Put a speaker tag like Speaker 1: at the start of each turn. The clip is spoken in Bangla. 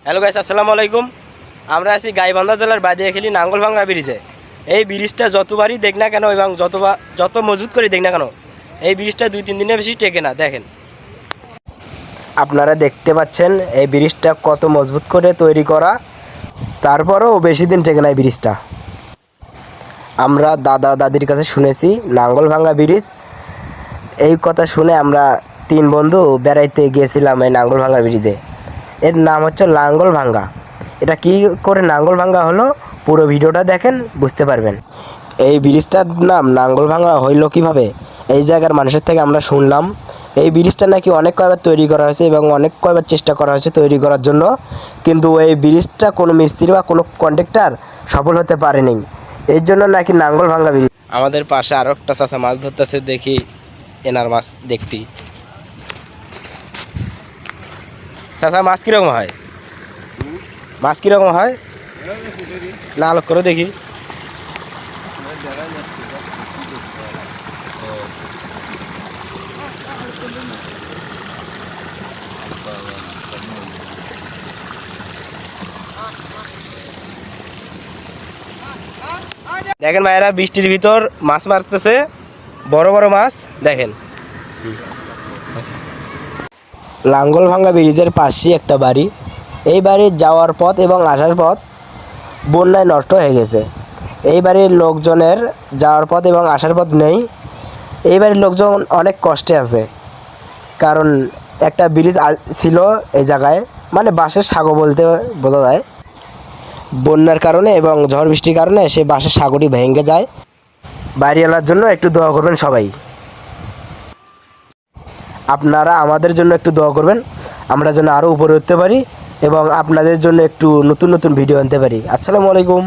Speaker 1: হ্যালো গাইস, আসসালামু আলাইকুম। আমরা আছি গাইবান্ধা জেলার বাদিয়াখালী নাঙ্গলভাঙ্গা ব্রিজে। এই ব্রিজটা যতবারই দেখ না কেন এবং যত মজবুত করে দেখ না কেন, এই ব্রিজটা 2-3 দিনের বেশি টেকে না। দেখেন, আপনারা দেখতে পাচ্ছেন এই ব্রিজটা কত মজবুত করে তৈরি করা, তারপরেও বেশি দিন টেকে না এই ব্রিজটা। আমরা দাদা দাদির কাছে শুনেছি নাঙ্গলভাঙ্গা ব্রিজ। এই কথা শুনে আমরা 3 বন্ধু বেড়াইতে গিয়েছিলাম এই নাঙ্গলভাঙ্গা ব্রিজে। এর নাম হচ্ছে লাঙ্গলভাঙ্গা। এটা কি করে নাঙ্গলভাঙ্গা হলো, পুরো ভিডিওটা দেখেন, বুঝতে পারবেন। এই ব্রিজটার নাম নাঙ্গলভাঙ্গা হইল কিভাবে, এই জায়গার মানুষের থেকে আমরা শুনলাম। এই ব্রিজটা নাকি অনেক কয়বার তৈরি করা হয়েছে এবং অনেক কয়বার চেষ্টা করা হয়েছে তৈরি করার জন্য, কিন্তু এই ব্রিজটা কোনো মিস্ত্রি বা কোনো কন্ট্রাক্টর সফল হতে পারেনি। এর জন্য নাকি নাঙ্গলভাঙ্গা ব্রিজ। আমাদের পাশে আরও একটা চাচা মাছ ধরতেছে, দেখি এনার মাছ দেখতি। চাচা, মাছ কীরকম হয়? মাছ কীরকম হয় না আলোক করে দেখি। দেখেন ভাইয়েরা, বৃষ্টির ভিতর মাছ মারতেছে, বড় বড় মাছ দেখেন। লাঙ্গলভাঙ্গা ব্রিজের পাশেই একটা বাড়ি। এই বাড়ির যাওয়ার পথ এবং আসার পথ বন্যায় নষ্ট হয়ে গেছে। এই বাড়ির লোকজনের যাওয়ার পথ এবং আসার পথ নেই। এই বাড়ির লোকজন অনেক কষ্টে আছে, কারণ একটা ব্রিজ ছিল এই জায়গায়, মানে বাঁশের সাঁকো বলতে বোঝা যায়। বন্যার কারণে এবং ঝড় বৃষ্টির কারণে সেই বাঁশের সাঁকোটি ভেঙে যায়। বাড়িওয়ালার জন্য একটু দোয়া করবেন সবাই। আপনারা আমাদের জন্য একটু দোয়া করবেন, আমরা যেন আরও উপরে উঠতে পারি এবং আপনাদের জন্য একটু নতুন নতুন ভিডিও আনতে পারি। আসসালামু আলাইকুম।